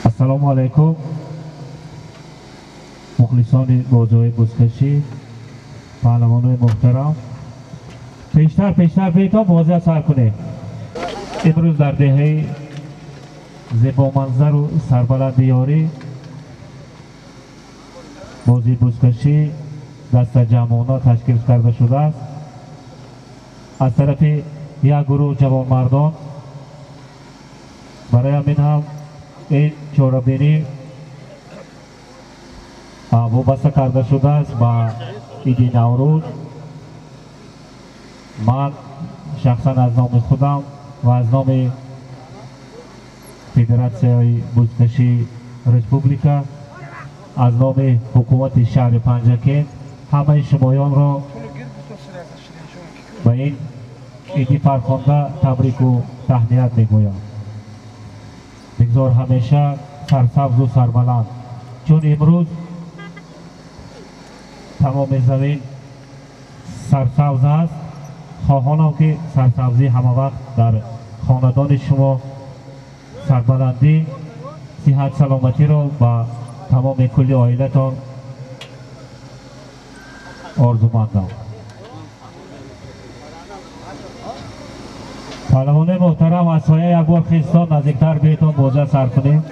Assalomu alaykum. Muxlisoni bozoyi buzkashi, pahlavonoi muhtaram. پیشتر بیتا بازی سر کنه. امروز در دهه زیبا منظر و سربلند یاری بازی بزکشی دست جمعانا تشکیل کرده شده است. از طرف یک گروه جوان مردان برای همین هم این چهاربینی وابسته کرده شده است با عید نوروز. من شخصا از نام خودم و از نام فدراسیون بزکشی ریسپوبلیکا از نام حکومت شهر پنجکین همه شمایان را به این عید فرخنده تبریک و تهنیت میگویم. بگذار همیشه سرسبز و سربلند، چون امروز تمام زمین سرسبز است. خواهانم که سرسبزی همه وقت در خاندان شما سربلندی، صحت سلامتی را با تمام کل عائلتان آرزومندم. پهلوان محترم از سایه یک بار خیستان نزدیکتر بیتان بازی سر کنیم.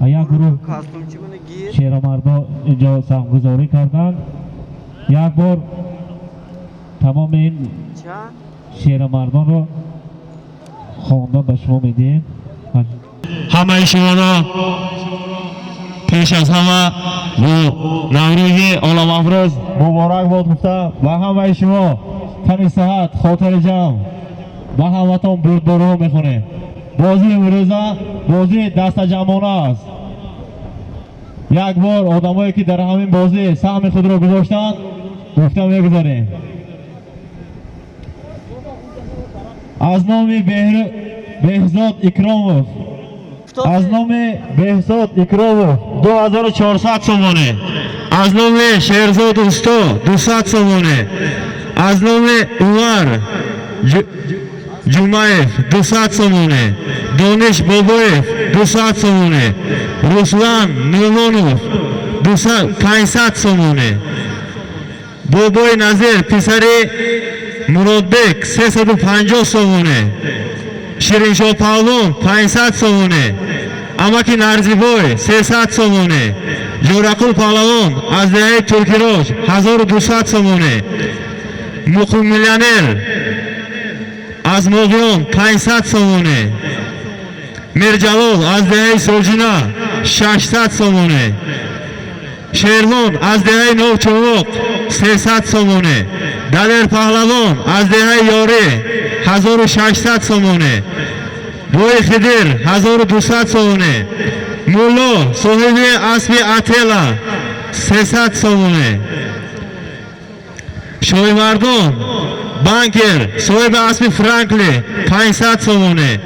یک گروه شیرمردا اینجا سهمگذاری کردند. یک بار تمام این شیرمردان رو خواندن به شما میدین. همه شما را پیش از همه نوروز عالم افروز مبارک باد گفته و همه شما تن صحت خاطر جمع و همتون برو میخونه. بازی امروزه بازی دست جمعانه است. یک بار آدمایی که در همین بازی سهم خود را گذاشتن گفتم میگذاریم. از نام بهزاد اکراموف، از نام بهزاد اکراموف 2400 تومانه. از نام شهرزاد استا 200 تومانه. از نام عمر جمعیف 200 تومانه. دانش بابایف 200 تومانه. رسلان نومانوف 500 تومانه. بابای نظیر پسری مرادبک 350 تومانه. شیرینشاه پهلوان 500 تومانه. اماکی نرزیبای 300 تومانه. جورقل پهلوان از دهه ترکیراج 1200 تومانه. مقیم میلیونر از موقیان 500 تومانه. میرجلال از دهه سوجینا 600 تومانه. شیرلون از دهه نوچوک 300 تومانه. دلیر پهلوان از دهه یاری 1600 تومانه. روی خدیر 1200 تومانه. مولا صاحب اسب اتلا 300 تومانه. شوی مردان بانکر صاحب اسب فرانکلی 500 تومانه.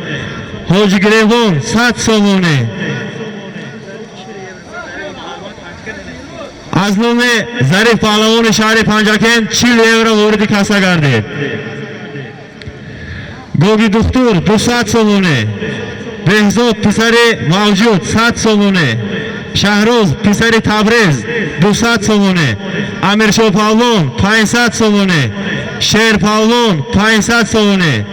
حاجی گریبان 100 تومانه. از نام ظریف پهلوان شهر پنجکین 40 یورو وارد کاسه گردید. گوگی دکتر 200 تومانه. بهزاد پسر موجود 100 تومانه. شهروز پسر تبریز 200 تومانه. امیرشاه پهلوان 500 تومانه. شیر پهلوان 500 تومانه.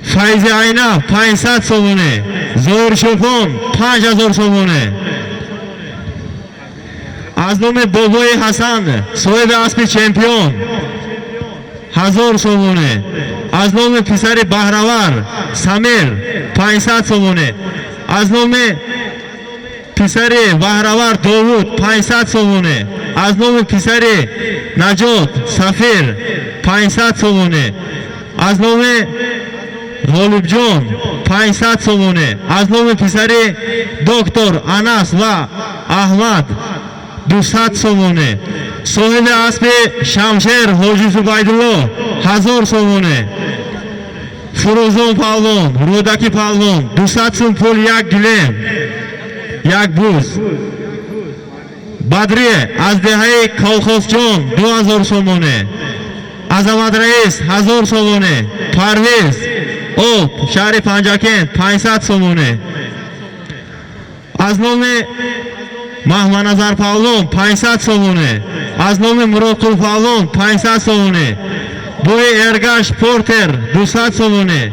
فیض عینه 500 تومانه. زور شوپان 5000 تومانه. از نام بابای حسن صاحب اسب چمپیون 1000 تومانه. از نام پسر بهرور سمیر 500 تومانه. از نام پسر بهرور داوود 500 تومانه. از نام پسر نجات سفیر 500 تومانه. از نام غالب جان 500 تومانه. از نام پسر دکتر انس و احمد 200 تومانه. صاحب اسب شمشیر حاجی زبیدالله 1000 تومانه. Фурӯзон палвон, Рӯдаки палвон 200 сум пул 1 гилем 1 буз. Бадри аз деҳаи Колхозҷон 2000 сомоне. Азамат Раис 1000 сомоне. Парвез Об шаҳри Панҷакент 500 сомоне. Аз номи Маҳмадназар палвон 500 сомоне. Аз номи Муродқул палвон 500 сомоне. Бои Эргаш Портер 200 сомоне.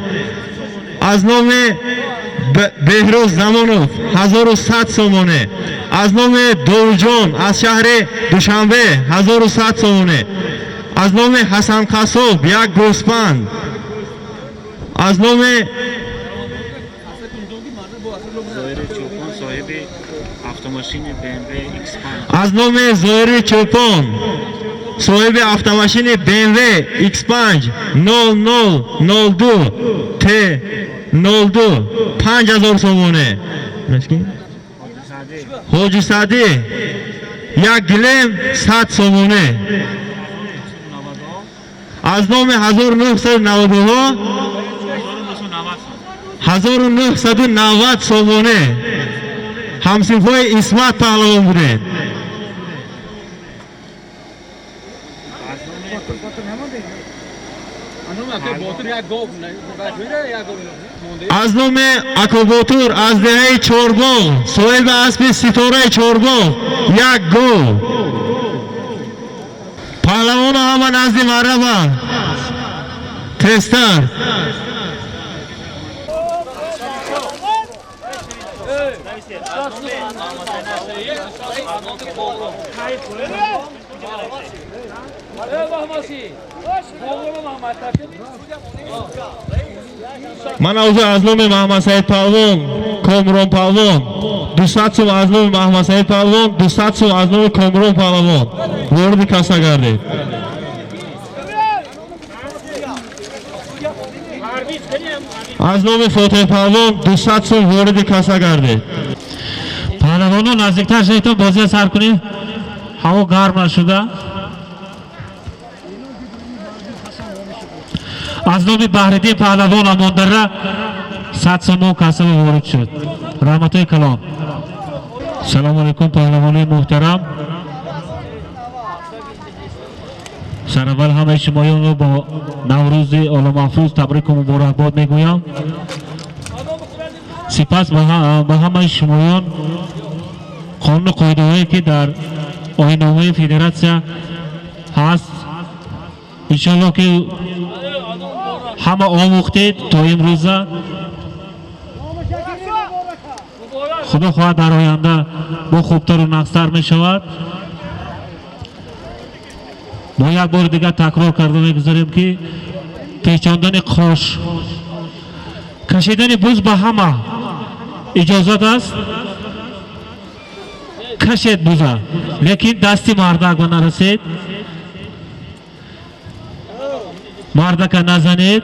Аз номи Беҳрӯз Замонов 1100 сомоне. Аз номи Довуҷон аз шаҳри Душанбе 1100 сомоне. Аз номи Ҳасан Қасоб 1 гӯспанд. аз номи аз номи Зоири Чӯпон соҳиби автомошини BMW X5 0002 T02 5000 сомоне. Ҳоҷи Саъдӣ 1 гилем 100 сомоне. аз номи 1990 сомоне. ҳамсинфои Исмат паҳлавон будед. аз номи Акоботур аз деҳаи Чорбоғ соҳиби аспи Ситораи Чорбоғ 1 гол. паҳлавону ҳама назди Марраба Тестар. ман аз номи Маҳмад Саид палвон Комрон палвон 200 сум аз номи Маҳмад Саид палвон 200 сум аз номи Комрон палвон ворди каса гардед. аз номи Фотеҳ палвон 200 сум ворди каса гардед. паҳлавоно наздиктар шавед, бозиро сар кунед. ҳаво гарм нашуда. аз номи Баҳриддин паҳлавон Амондарра 100 сомон касаби ворид шуд. раҳматои калом. салому алайкум паҳлавонои муҳтарам. сараввал ҳамаи шумоёнро бо наврӯзи оломафрӯз табрику муборакбод мегӯям. сипас ба ҳамаи шумоён қонуну қоидаҳое ки дар оинномаи федератсия ҳаст иншоаллоҳ ки ҳама омӯхтед то имрӯза. худо хоҳад дар оянда бо хубтару нақстар мешавад. мо як бори дигар такрор карда мегузорем ки пешчондани қош, кашидани буз ба ҳама иҷозат аст. кашед буза, лекин дасти мардак ба нарасед, мардака назанед,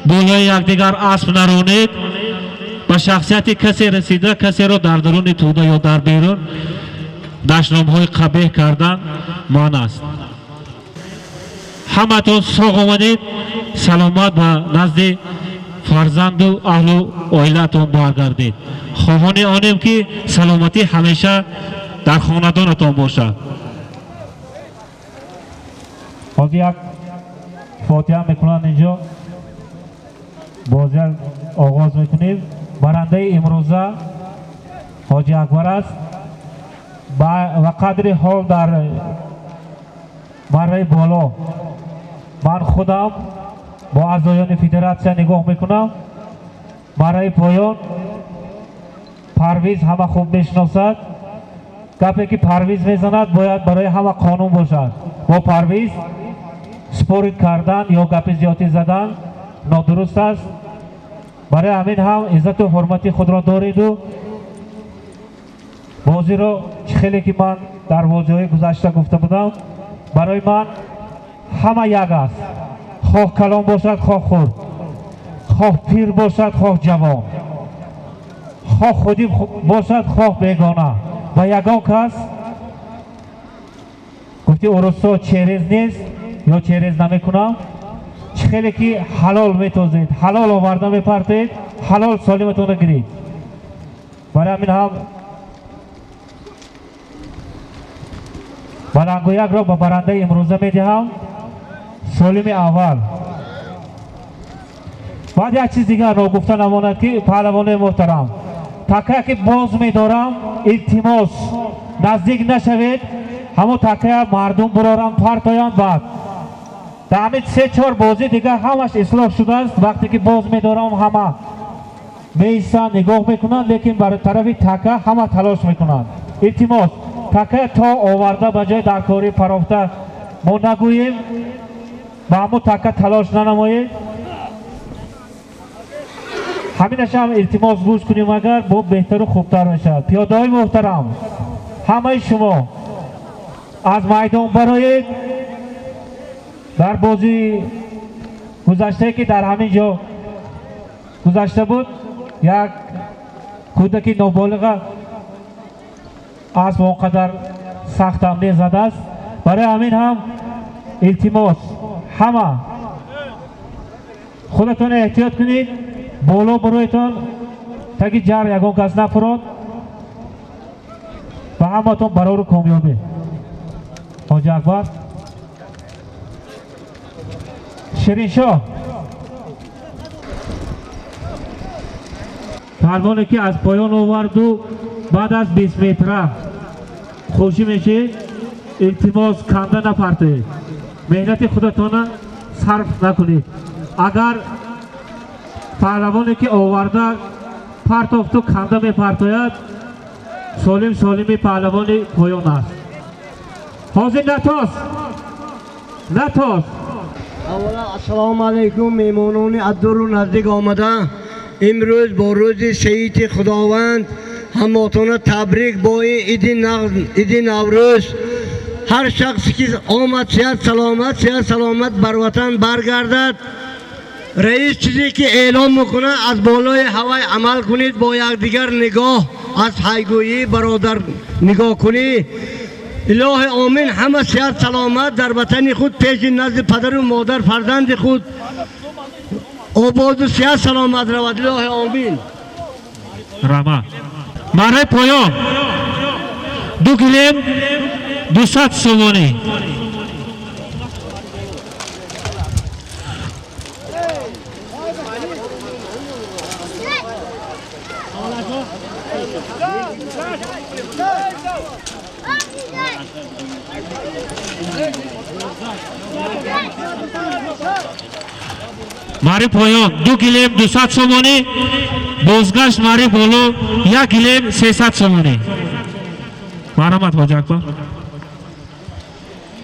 болои якдигар асп наронед. ба шахсияти касе расида касеро дар даруни тӯда ё дар берун дашномҳои қабеҳ кардан ман аст. ҳаматон соғ омадед, саломат ба назди фарзанду аҳлу оилаатон баргардед. хоҳони онем ки саломатӣ ҳамеша дар хонадонатон бошад. ҳозир як фотиҳа мекунанд инҷо. бозиро оғоз мекунем. барандаи имрӯза ҳоҷи Акбар аст. ва қадри ҳол дар марраи боло ман худам бо аъзоёни федератсия нигоҳ мекунам. марраи поён Парвиз ҳама хуб мешиносад. гапе ки Парвиз мезанад бояд барои ҳама қонун бошад. бо Парвиз спорт кардан ё гапи зиёдӣ задан нодуруст аст. барои ҳамин ҳам иззату ҳурмати худро дореду бозиро чӣ хеле ки ман дар бозиҳои гузашта гуфта будам, барои ман ҳама як аст. хоҳ калон бошад, хоҳ хурд, хоҳ пир бошад, хоҳ ҷавон, хоҳ худӣ бошад, хоҳ бегона, ва ягон кас гуфти урусо через нест ё через намекунам. чӣ خیلی که حلال میتوزید، حلال آورده میپرتید، حلال سالمتون رو گیرید. برای همین هم بلنگویک را به برنده امروزه میدهم سالم اول. بعد یک چیز دیگر رو گفته نماند که پهلوان محترم تکه که باز میدارم التماس نزدیک نشوید، همون تکه مردم برارم پرتایند. بعد در همین 3-4 بازی دیگر همش اصلاح شده است. وقتی که باز میدارم همه میستن نگاه میکنند، لیکن برای طرف تکه همه تلاش میکنند. التماس تکه تا آورده به جای در کاری پرافته ما نگوییم، با همون تکه تلاش ننمایید. همینش هم التماس گوش کنیم اگر با بهتر و خوبتر میشد. پیاده های محترم همه شما از میدان برایید. در بازی گذشته که در همین جا گذشته بود یک کودک نابالغ از اونقدر سخت حمله زده است. برای همین هم التماس همه خودتون احتیاط کنید، بالا برویتون تا که جر یکون کس نفراد و همه تون برای رو کامیابی. حاج اکبر شیرین شاه پهلوانی که از پایان آورد و بعد از 20 متر خوشی میشه، التماس کنده نپرتید، مهنت خودتون صرف نکنید. اگر پهلوانی که آورده پرتافت و کنده میپرتاید سالم سالمی پهلوانی پایان است. حاضر نتاز. اولا السلام علیکم میمانان عدور و نزدیک آمده. امروز با روز شهید خداوند هموطنان تبریک با عید نوروز. هر شخصی که آمد صحت سلامت بر وطن برگردد. رئیس چیزی که اعلام میکنه از بالای هوای عمل کنید، با یکدیگر نگاه از حیگویی برادر نگاه کنید. اله آمین. همه صحت سلامت در وطن خود پیش نزد پدر و مادر فرزند خود آباد و صحت سلامت رود. اله آمین. رما مرحله پایان 2 گلیم 200 سومانی. ماری پایان 2 گلیم 200 سومانی، بازگشت ماری بولو 1 گلیم 300 سومانی. مرحمت حاج اکبر.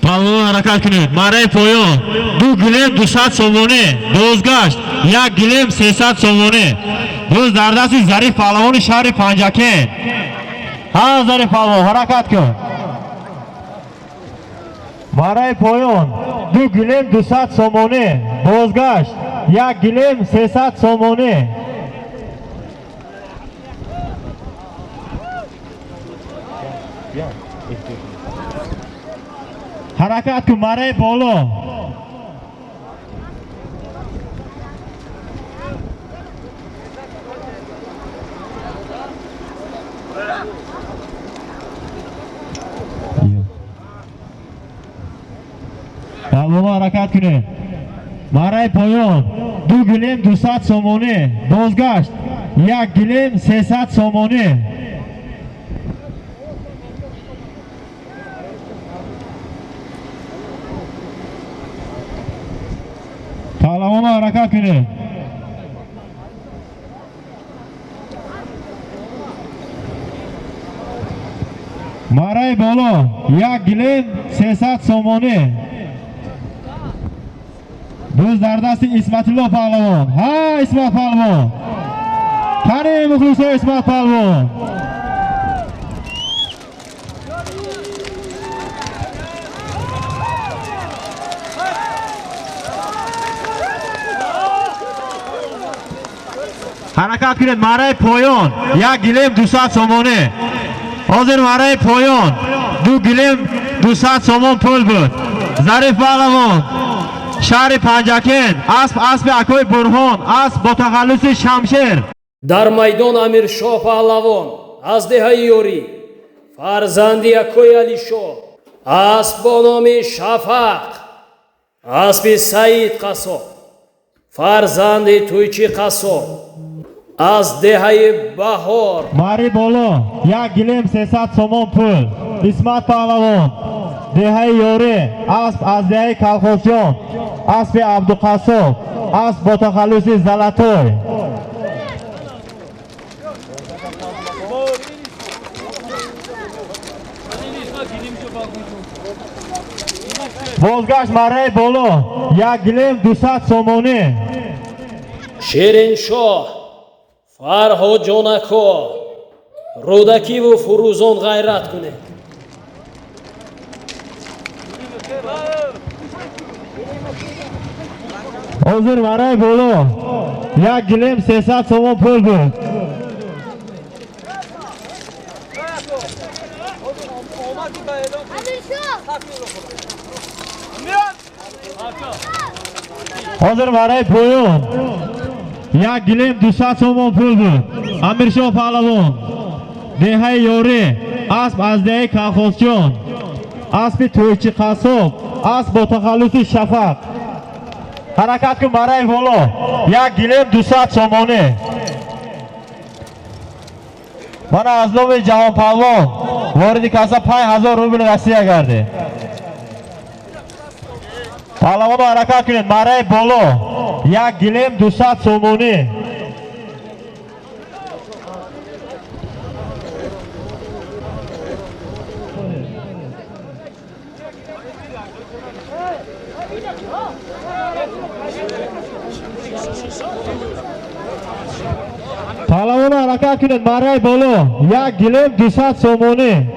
پهلوان حرکت کنید. ماری پایان 2 گلیم 200 سومانی، بازگشت 1 گلیم 300 سومانی. روز در دست ظریف پهلوان شهر پنجکه. ها ظریف پهلوان حرکت کن. مارای پایان 2 گلیم 200 سومانی، بازگشت 1 گلیم 300 سومانی. حرکت کن مارای بالا. پهلوان حرکت کنه. مارای پایان 2 گلیم 200 سومانی، بازگشت 1 گلیم 300 سومانی. پهلوان حرکت کنه. مارای بالا 1 گلیم 300 سومانی. روز در دست اسمت الله پهلوان. ها اسمت پهلوان. تنه مخلص اسمت پهلوان. حرکت کنید. مارای پایان 1 گلیم 200 سومانی. حاضر مارای پایان 2 گلیم 200 سومان پول بود. ظریف پهلوان شهر پنجکین اسب اکوی برهان اسب با تخلص شمشیر. дар майдон амиршоҳ паҳлавон аз деҳаи ёрӣ фарзанди акои алишоҳ асп бо номи шафақ аспи саид қасоб фарзанди тӯйчи қасоб аз деҳаи баҳор мари боло 1 гилем 300 сомон пул. исмат паҳлавон деҳаи ёрӣ асп аз деҳаи калхозҷон аспи абдуқасоб асп бо тахаллуси залатой. бозгашт мараи боло 1 гилем 200 сомонӣ. шериншоҳ фарҳод ҷонако рӯдакиву фурӯзон ғайрат кунед. ҳозир мараи боло 1 гилем 300 сомон пул буд. ҳозир мараи поён 1 гилем 200 сомон пул буд. амиршоҳ паҳлавон деҳаи ёрӣ асп аз деҳаи калхозҷон аспи тӯйчи қасоб асп бо тахаллуси шафақ. ҳаракат кун мараи боло 1 гилем 200 сомонӣ. мана аз номи ҷаҳонпаҳлвон вориди каса 5000 рубл расия гарде. паҳлавоно ҳаракат кунед. мараи боло 1 гилем 200 сомонӣ. پهلوان حرکت کنید. مرای بالا 1 گلیم 200 سومونی.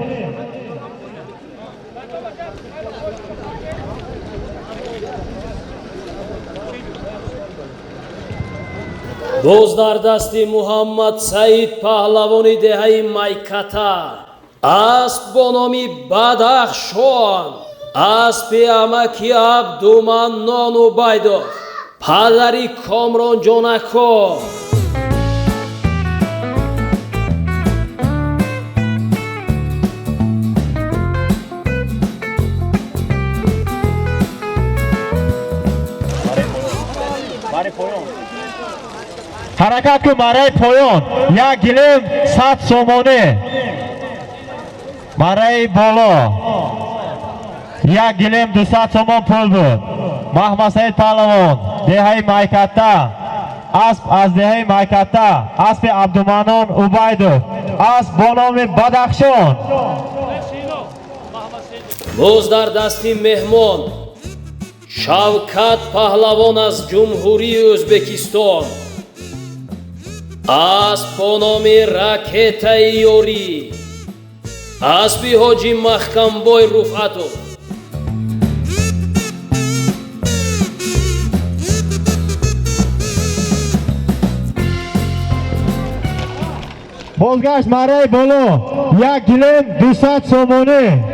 боз дар дасти муҳаммад саид паҳлавони деҳаи майката асп бо номи бадахшон аспи амаки абдуманнон убайдов падари комрон ҷонако حرکت کن. مرای پایان 1 گلیم 100 سومونی. مرای بالا 1 گلیم 200 سومون پول بود. محمد سعید پهلوان دهه مایکتا اسب از دهه مایکتا اسب عبدالمنان عبیدov اسب با نام بدخشان. боз дар дасти меҳмон шавкат паҳлавон аз ҷумҳурии ӯзбекистон اسب با نام رکتای یوری اسبی حاجی محکم بای رفعتو بازگشت. مرای بالا 1 گلیم 200 سومونی.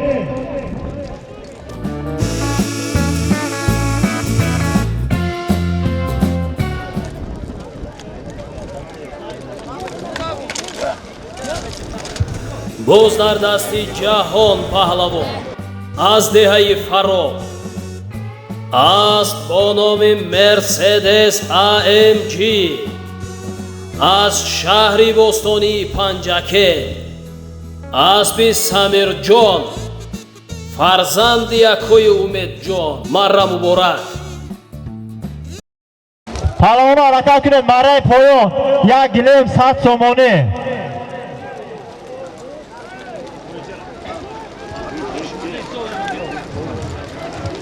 боз дар дасти ҷаҳон паҳлавон аз деҳаи фароб асп бо номи мерседес амг аз шаҳри бостонии панҷаке аспи самирҷон фарзанди акои умедҷон марра муборак. پهلوان حرکت کنید. مرای پایان 1 گلیم 100 سومونی.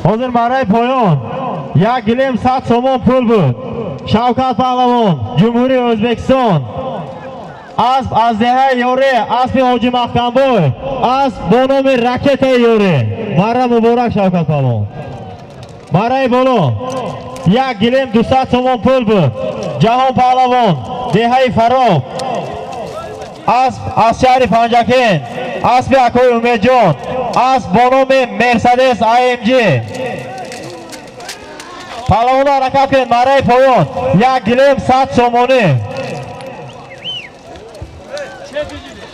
حاضر مرای پایان 1 گلیم 100 سومون پول بود. شوکت پهلوان جمهوری ازبکستان اسب از دهه یوری اسب حاجی محکمبای اسب با نام رکت یوری مرا مبارک. شوکت پهلوان مرای بالا 1 گلیم 200 سومون پول بود. جهان پهلوان دهه فراب اسب از شهر پنجکین اسب اکوی امیدجان اسب با نام مرسدس AMG Pahlavon harakat qiling. Maray poyon. 1 gilim 100 somoni.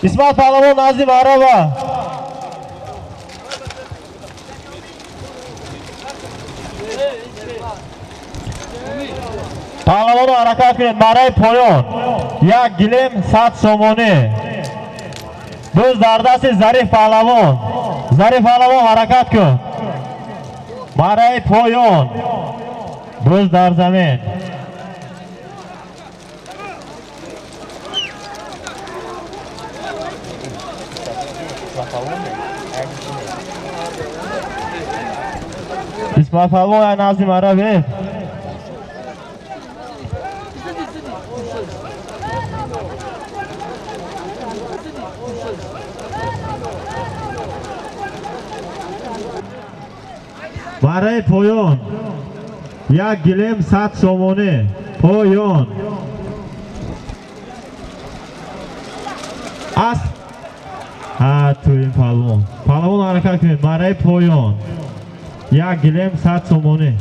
İsmat Pahlavon Nazim Araba. Pahlavon harakat qiling. Maray poyon. 1 gilim 100 somoni. Biz dardasi Zarif Pahlavon. Zarif Pahlavon harakat qil. Maray poyon. Biz dar zamin. İsmail Pahlavon ya Nazim Arabi. Maray poyon. 1 gilim 100 somoni. Poyon. As. Ha, tuyim Pahlavon. Pahlavon harakat qiling. Maray poyon. 1 gilim 100 somoni.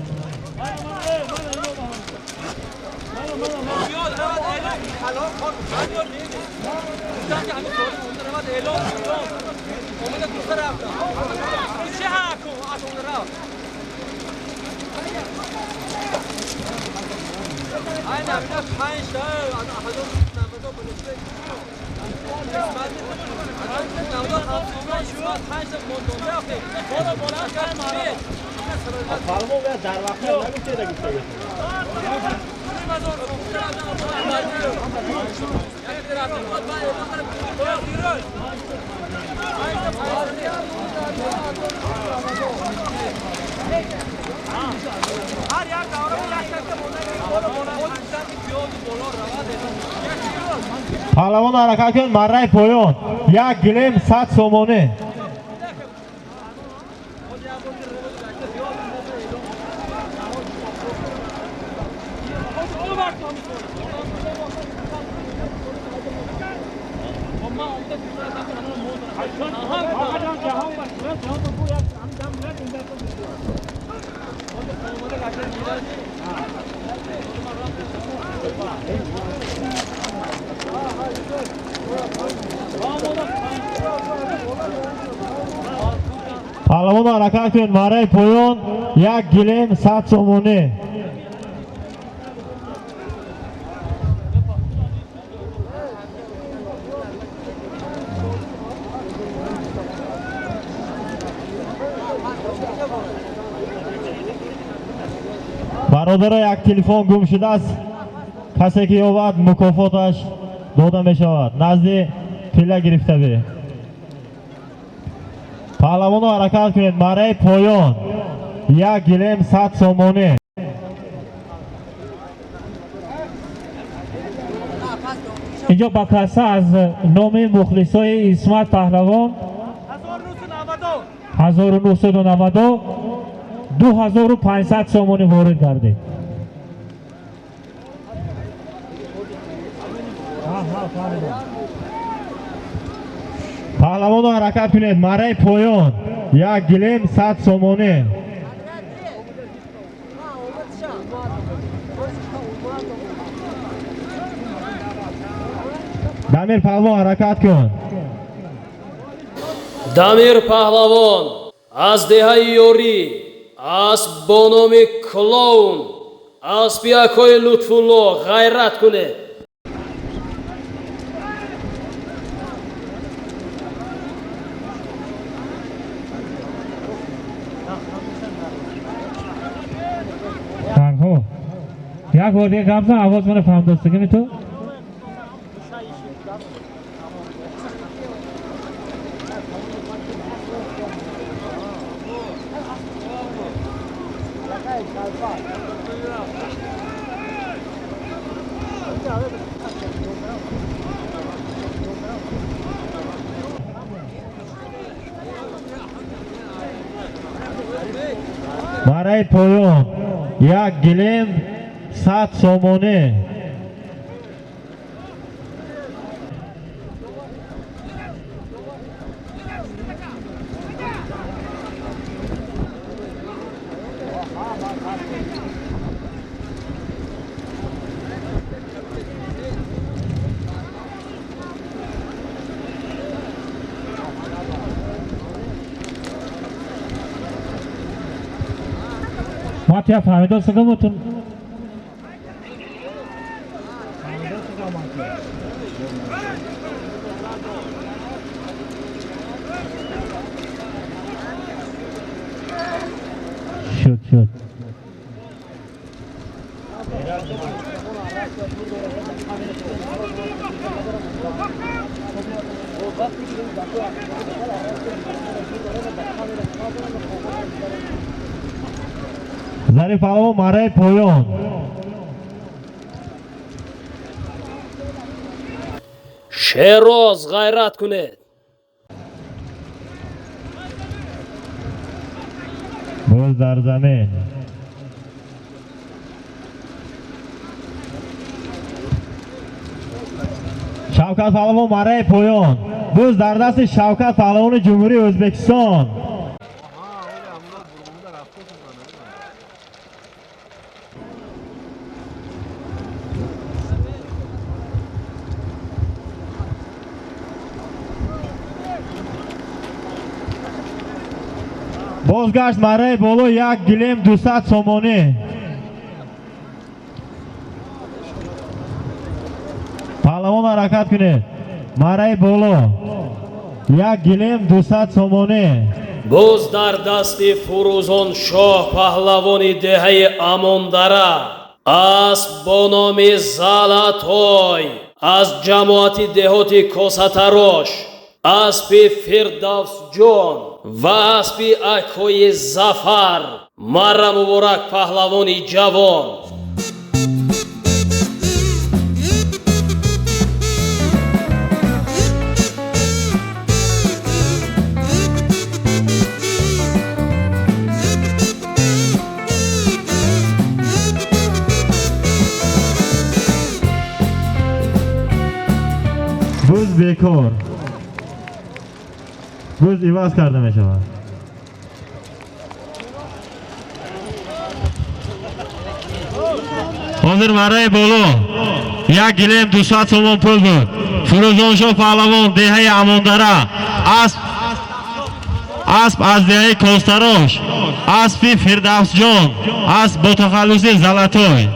Pahlavon ve dar vaqtda nagusida gitdi. Pahlavon harakat qiling. Maray poyon. 1 gilim 100 somoni. Pahlavon harakat qiling. Maray poyon. 1 gilim 100 somoni. برادر یک تلفن گم شده است. کسی که یابد مکافاتش داده می شود. نزد پله گرفته بی. پهلوان حرکت کنید. مرای پایان 1 گلیم 100 سامانه. اینجا با کسا از نام مخلصای اسمت پهلوان 1990 2500 سامانه وارد کرده. پهلوان حرکت کنید. مرای پایان 1 گلیم 100 سامانه. دمیر پهلوان حرکت کن. دمیر پهلوان از دهه یوری از بانام کلون از بیاکوی لطفالله غیرت کنه. تنها یک بار دیگه گفت آواز من فهم دستگی تو مرای پایان 1 گلیم 100 سامانه. ماتیا فهمیدو سگم تون شد ظریف پهلوان مارای پایان شیروز غیرت کنید. باز در زمین شوکت پهلوان مارای پایان باز در دست شوکت پهلوان جمهوری ازبکستان. بازگشت مارای بالا 1 گلیم 200 سومانی. پهلوان حرکت کنید. مارای بالا 1 گلیم 200 سومانی. باز در دست فروزان شاه پهلوانی دهه امانداره اسب با نام زلاتوی از جماعت دهاتی کوساتاروش، اسب فردوس جان و اسب اکوی زفر مرا مبارک پهلوانی جوان. بوز بیکار بوز ایواز کرده می شود. حاضر مارای بالا 1 گلیم 200 سومون پول بود. فروزان شاه پهلوان دهه امانداره اسب از دهه کوساتاروش، اسب فردوس جان، اسب با تخلص زلاتوی.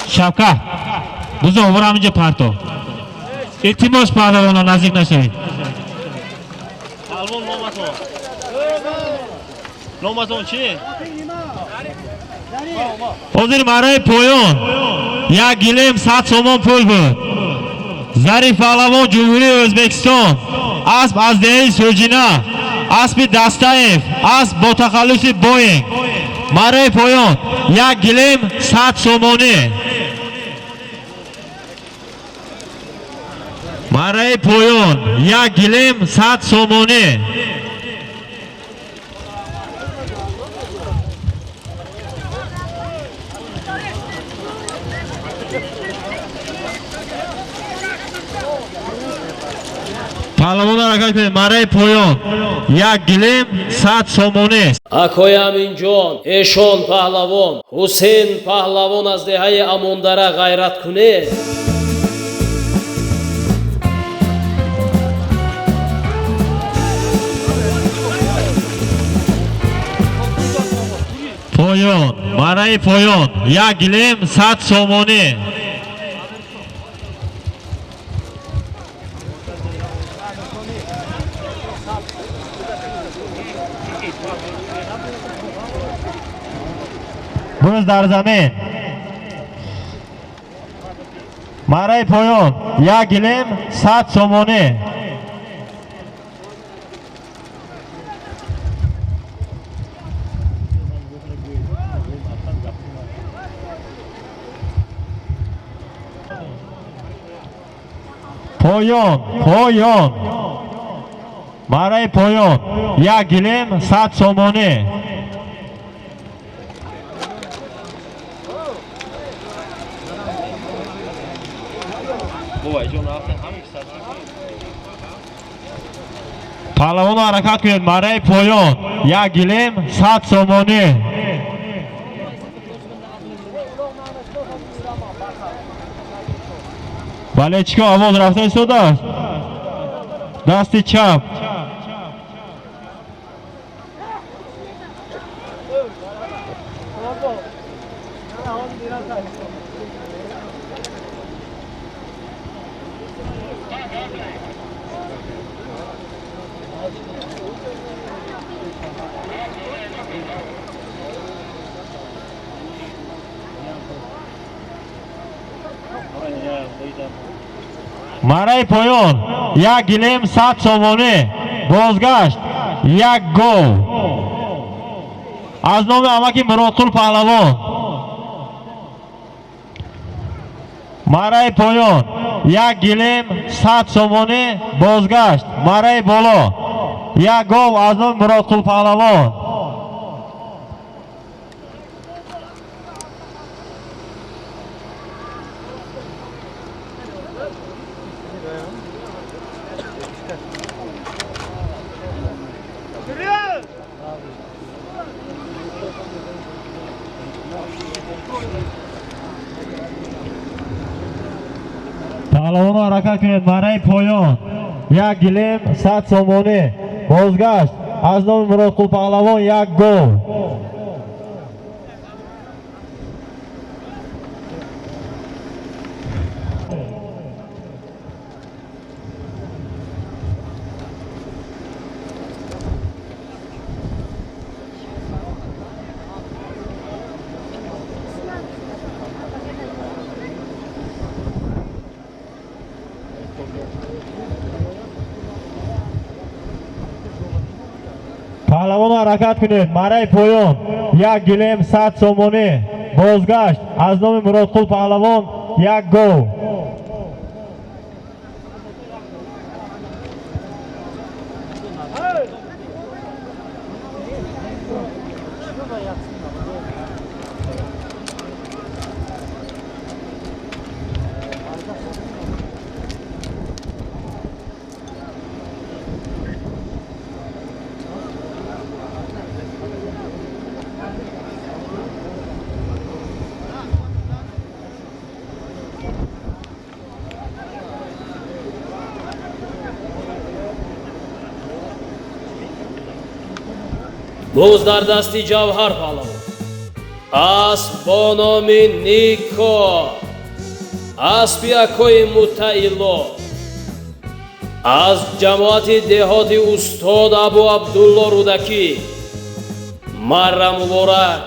شوکت بزن اومر همینجا پرتو. التماس پهلوانا نزدیک نشوید. پهلوان نامتون چیه؟ حاضر مارای پایان 1 گلیم 100 سومون پول بود. ظریف پهلوان جمهوری ازبکستان اسب از دهه سوجینا، اسب دستایف، اسب با تخلص بوینگ. مارای پایان 1 گلیم 100 سومانی. مارای پایان 1 گلیم 100 سومانی. پهلوان حرکت کنید. مارای پایان 1 گلیم 100 سومانی. اکوی امین جان، ایشان پهلوان، حسین پهلوان از دهه امانداره غیرت کنید. پایان مارای پایان 1 گلیم 100 سومانی. برز در زمین. مارای پایان 1 گلیم 100 سومانی. پایان مارای پایان 1 گلیم 100 سومانی. پهلوان حرکت کنید. مارای پایان 1 گلیم 100 سومانی. Balechko ovoz raftan so'dash. Dasti chap. Maray poyon, yak gilim 100 somoni, bozgasht, yak gol. Az nomi amaki Murodqul Pahlavon. Maray poyon, yak gilim 100 somoni, bozgasht, maray bolo, yak gol. Az nomi Murodqul Pahlavon. Pahlavon harakat kuned. Maray poyon, yak gilim 100 somoni, bozgasht, az nomi Murodqul Pahlavon, yak gol. Pahlavon harakat kuned. Maray poyon, yak gilim 100 somoni, bozgasht, az nomi Murodqul Pahlavon, yak gol. Boz dar dasti Javhar Pahlavon. Asp با نام نیکو، اسبی اکوی متعیلو از جماعت دهات استاد ابو عبدالله رودکی. مره مبارک.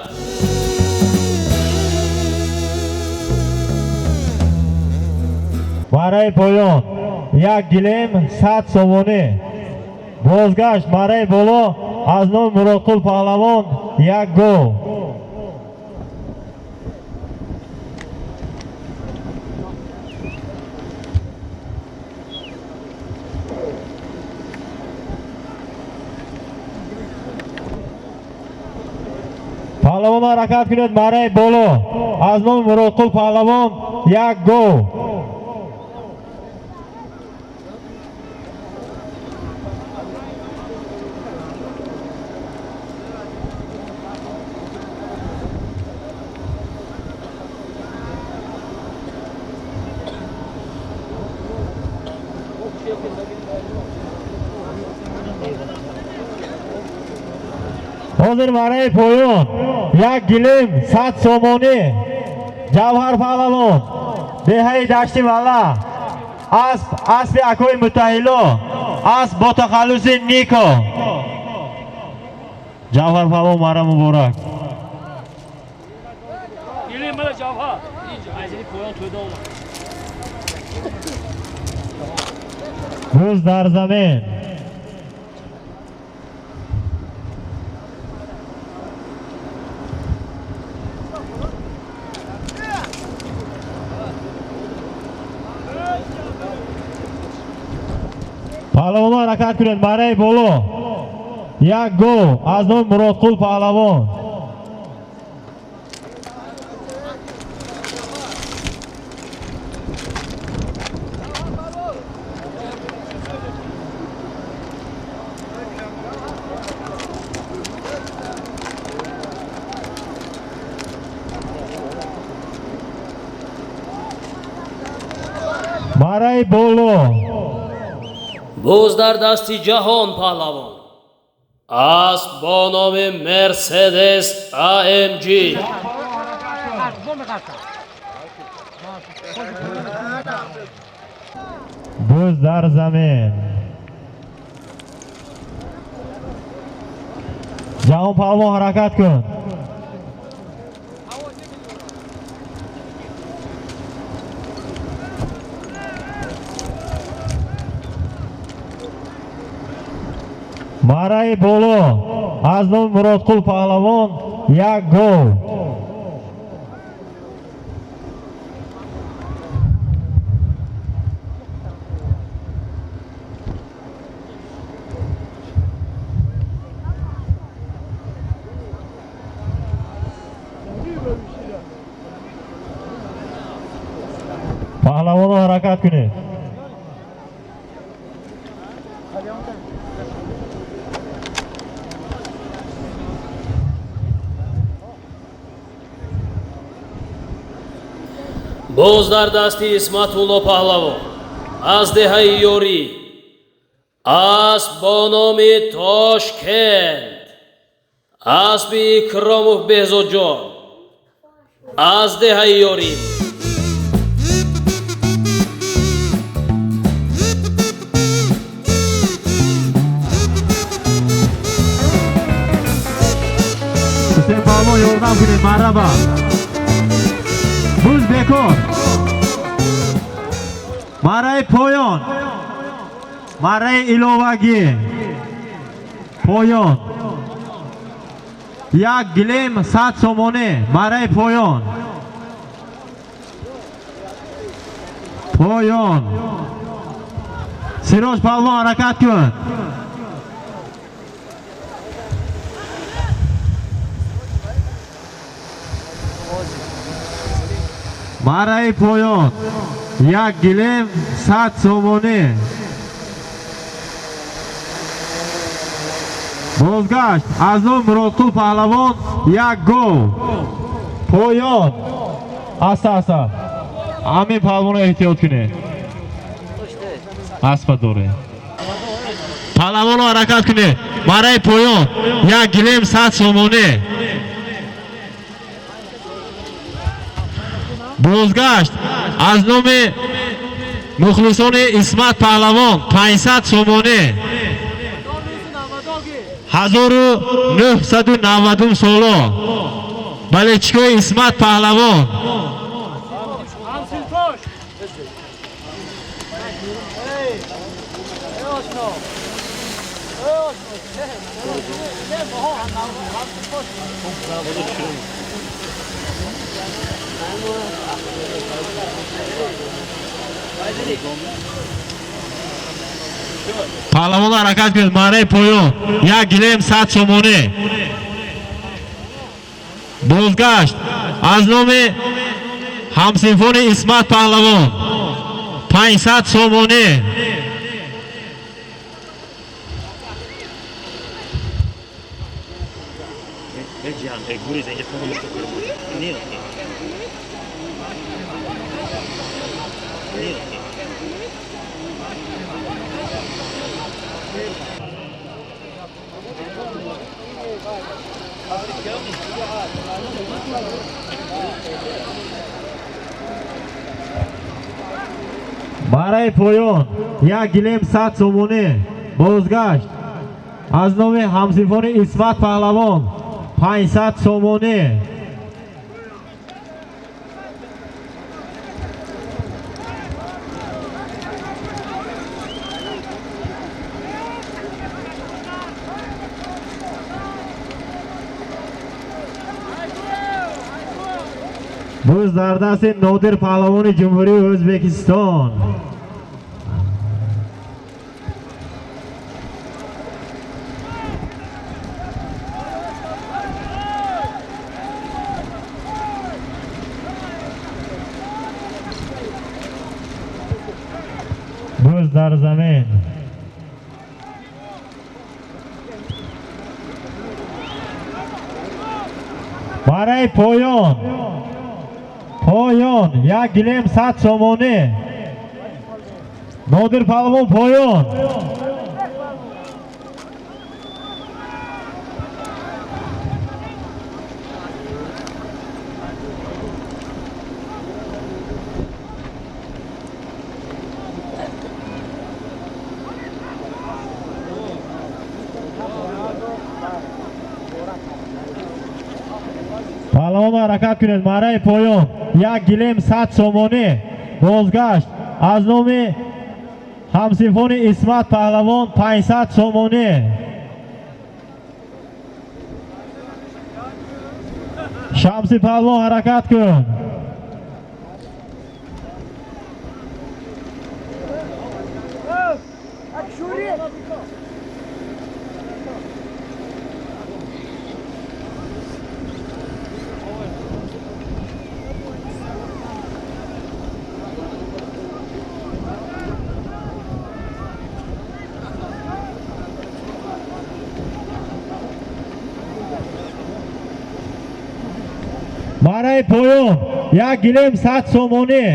Maray poyon, yak gilim 100 somoni, bozgasht, maray bolo, az nomi Murodqul Pahlavon, yak gol. Pahlavon harakat kuned. Maray bolo, az nomi Murodqul Pahlavon, yak gol. Hozir maray poyon, yak gilim 100 somoni, Javhar Pahlavon, Behai dashti valla, asbi akoy mutahilo, با تخلص نیکو. Javhar Pahlavon mara muborak. Gelin bana Javhar. İyice Ayşe'nin koyan toyda olma. Buz dar zamin. Pahlavon harakat kuned. Maray bolo, yak gol. Az nomi Murodqul Pahlavon. برای بولو боз дар дасти ҷаҳон паҳлавон асп бо номи мерседес AMG بوز در زمین جهان پهلوان حرکت کن برای بولو از نام مرادقول پهلوان یک گل پهلوان حرکت کنید боз дар дасти исматулло паҳлавон аз деҳаи ёрӣ асп бо номи тошкент аспи икромов беҳзодҷон аз деҳаи ёрӣ حسین پهلوان یordam کنید مرحبا بوز بکن برای پایان برای ایلوواگی پایان یک گلیم 100 سومونه برای پایان پایان سیروش پهلوان حرکت کن برای پایان یک گلیم 100 سومونه بازگشت از نام مرادقول پهلوان یک گل پایان استا همین پهلوان احتیاط کنه اسب داره پهلوان حرکت کنه برای پایان یک گلیم 100 سومونه بازگشت از نام مخلصان اسمت پهلوان 500 سومونه 1990 سالا بلچکای اسمت پهلوان پهلوان حرکت کنید برای پایان یک گلیم 100 سومونه بازگشت از نام همسنفان اسمت پهلوان 500 سومونه برای پایان یک گلیم 100 سومونه بازگشت از نام همسنفان اسمت پهلوان 500 سومونه بوز در دست نادر پهلوان جمهوری ازبکستان بوز در زمین برای پایان یک گلیم 100 سومونه Nodir Palvon poyon. Palvon harakat kuned. Marai poyon. Yak gilem 100 somoni. Bozgasht az nomi Hamsifoni Ismat Pahlavon 500 somoni. Shamsi Palvon harakat kun. Marai poyon. Yak gilem 100 somoni.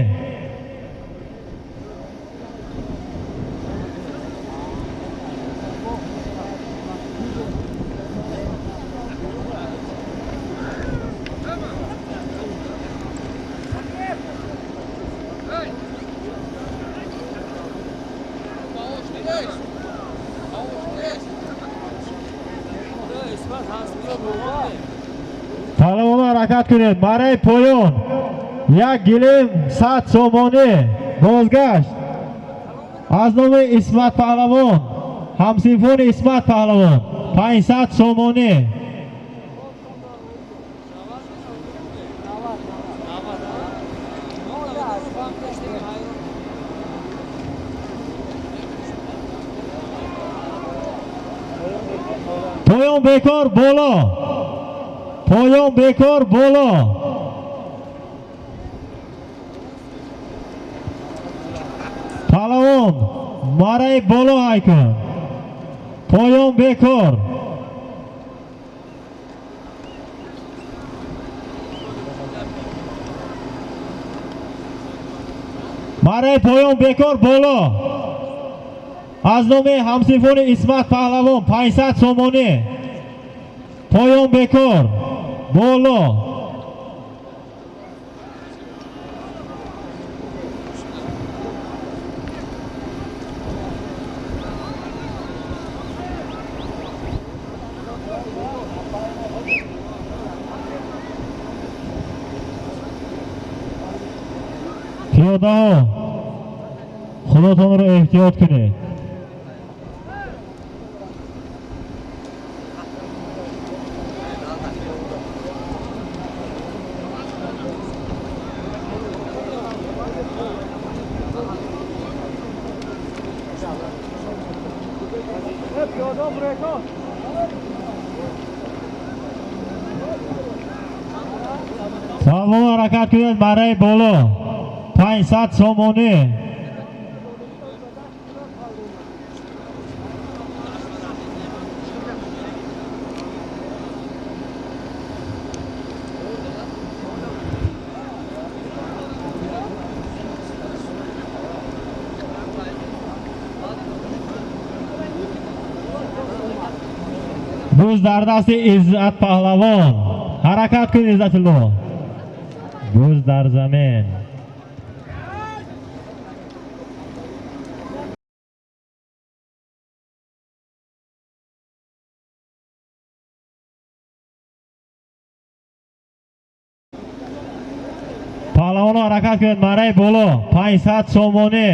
Palvon harakat kuned. Marai poyon. Yak gilem 100 somoni. Bozgasht az nomi Ismat Pahlavon Hamsifoni Ismat Pahlavon 500 somoni. Poyon bekor bolo. Poyon bekor bolo. Palvon Marai bolo haykun. Poyon bekor. Marai poyon bekor bolo. Az nomi Hamsifoni Ismat Pahlavon 500 somoni. Poyon bekor bolo. Piyodaho Xudodan ro ehtiyot kuned. Palvon harakat kuned. Marai bolo 500 somoni. Buz dardasi Izzat Pahlavon. Harakat kun Izzatullo. Buz dar zamin. Pahlavon harakat kun. Marai bolo 500 somoni.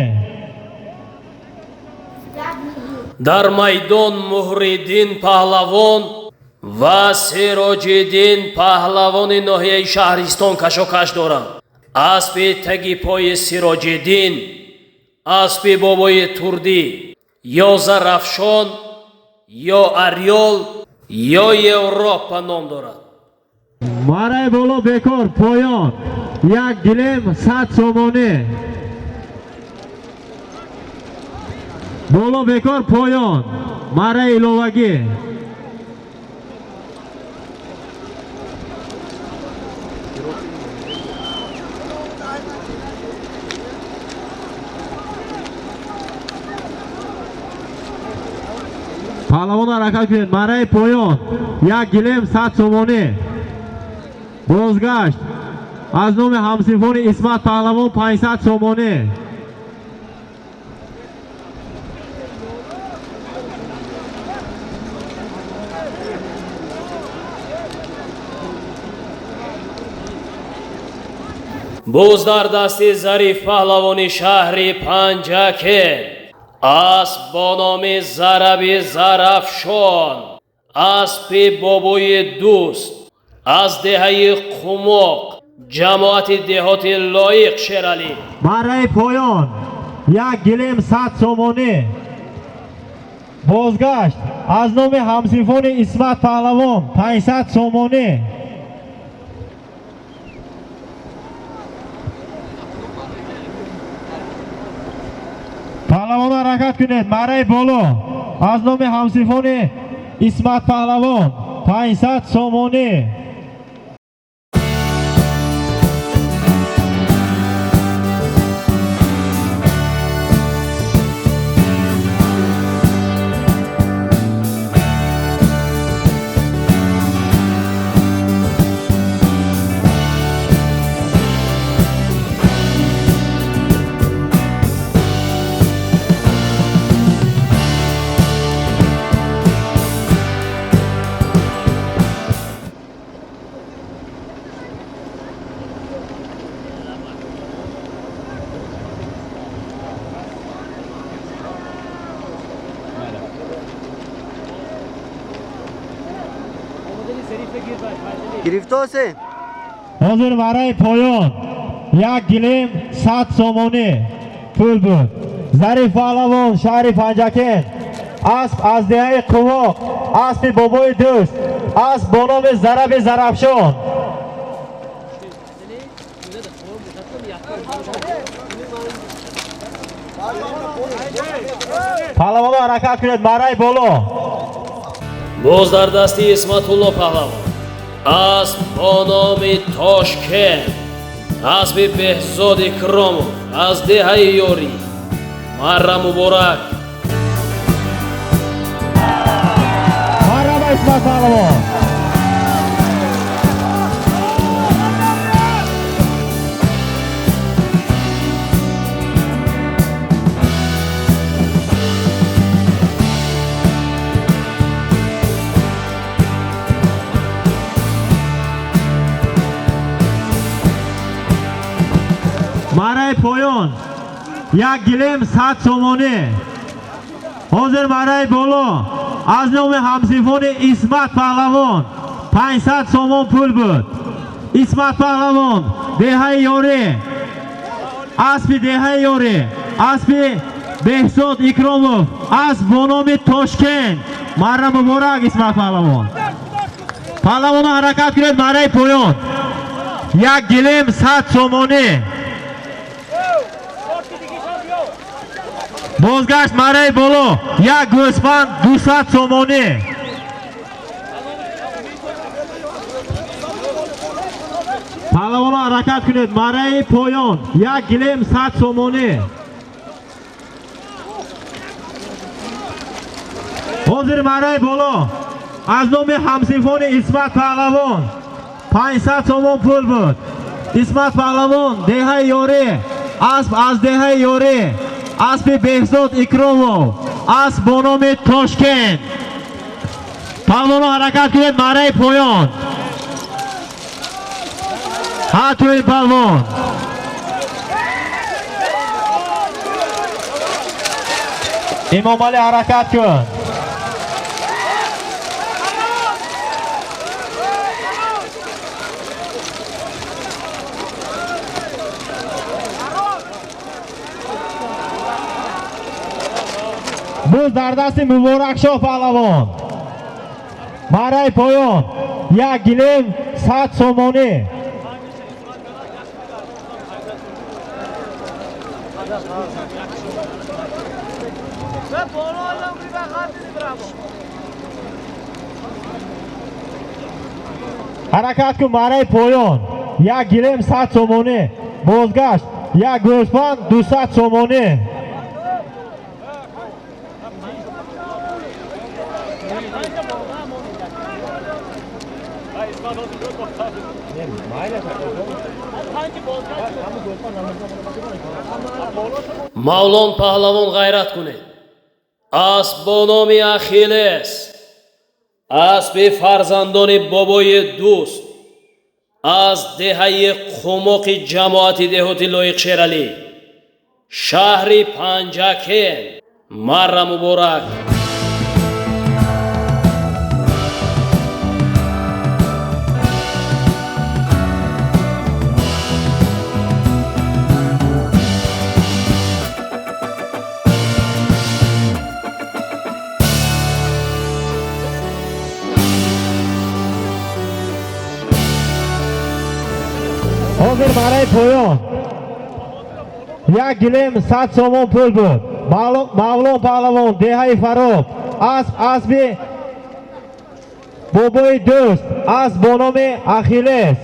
дар майдон Муҳриддин Паҳлавон ва Сироҷиддин Паҳлавони ноҳияи Шаҳристон кашокаш доранд. Аспи таги пои Сироҷиддин аспи бобои Турдӣ ё Зарафшон ё Арёл ё Европа ном дорад. Marai bolo bekor poyon. Yak gilem 100 somoni. Bolo bekor poyon. Marai ilovagi. پهلوان حرکت کنید. برای پایان یک گلیم 100 سومانی. بازگشت از نام همسیفون اسمت پهلوان 500 سومانی. буз дар дасти Зариф паҳлавони шаҳри Панҷакент. اسب با نام ضرب زرافشان، اسب بابای دوست از دهه قماق، جماعت دهات لایق شیرالی. برای پایان یک گلیم 100 سومانی. بازگشت از نام همسیفون اسمت پهلوان 500 سومانی. پهلوان حرکت کنید. برای بالا از نام همسیفون اسمت پهلوان 500 سومانی. گرفتاسه حاضر برای پایان یک گلیم 100 سومانی پول بود. ظریف پهلوان شهر پنجکент. اسب از دهه قماق، اسب بابای دوست، اسب با نام ضرب زرافشان. پهلوان حرکت کنید. برای بالا буз дар дасти Исматулло паҳлавон, اسب با نام تاشکент، اسب بهزاد اکرامов از دهه یاری. مرا مبارک. مرحبا اسمت پهلوان. برای پایان یک گلیم 100 سومانی. حاضر برای بالا از نام همسیفون اسمت پهلوان 500 سومون پول بود. اسمت پهلوان دهه یاری، اسب دهه یاری، اسب بهزاد اکرامov، اسب با نام تاشکент. مرا مبارک اسمت پهلوان. پهلوان حرکت کنید. برای پایان یک گلیم 100 سومانی. بازگشت برای بالا یک گوسفند 200 سومانی. پهلوان حرکت کنید. برای پایان یک گلیم 100 سومانی. حاضر برای بالا از نام همسیفون اسمت پهلوان 500 سومون پول بود. اسمت پهلوان دهه یاری، اسب از دهه یاری، اسب بهزاد اکرامov، اسب با نام تاشکент. پهلوان حرکت کنید. برای پایان هاتوی پهلوان. امام علی حرکت کن. بوز در دست مبارک شاه پهلوان. برای پایان یک گلیم 100 سومانی. حرکت کن. برای پایان یک گلیم 100 سومانی. بازگشت یک گوسفند 200 سومانی. мавлон паҳлавон ғайрат кунед. Асп бо номи Ахиллес, аспи фарзандони бобои дӯст, аз деҳаи қумоқи ҷамоати деҳоти Лоиқ Шералӣ, шаҳри Панҷакен, марра муборак. Hozir baray poyon. Yak gilem 100 somon pul بود. Mavlon pahlavon dehai farob. Asbi boboy do'st. Asp bo nomi Axilles.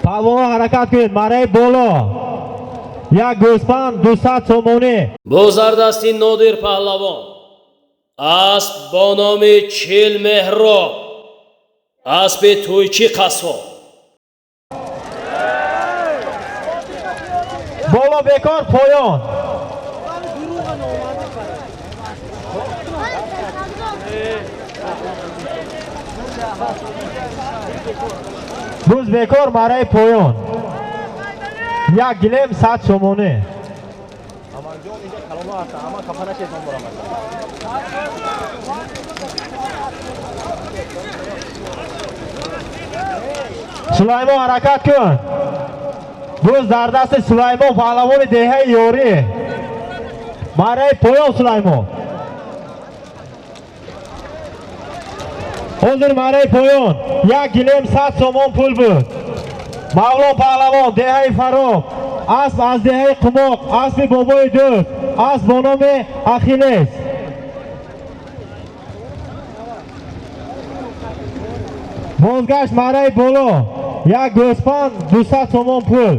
Pahlavon harakat kunid. Maray bolo. Yak go'span 200 somoni. бо зардасти Нодир паҳлавон, асп бо номи Чил Меҳроб, аспи Тӯйчи Қасоб. Bolo bekor poyon. Buz bekor maray poyon. Yak gilem 100 somoni. Sulaymon harakat kun. Buz dardasti Sulaymon pahlavoni dehai yori. Maray poyon Sulaymon. Hozir maray poyon. Yak gilem 100 somon pul bud. Mavlon pahlavon dehai farob. Asp az dehai qumoq. Aspi boboy do'st. Asp bo nomi Axilles. Bozgasht maray bolo. Yak go'span 200 somon pul.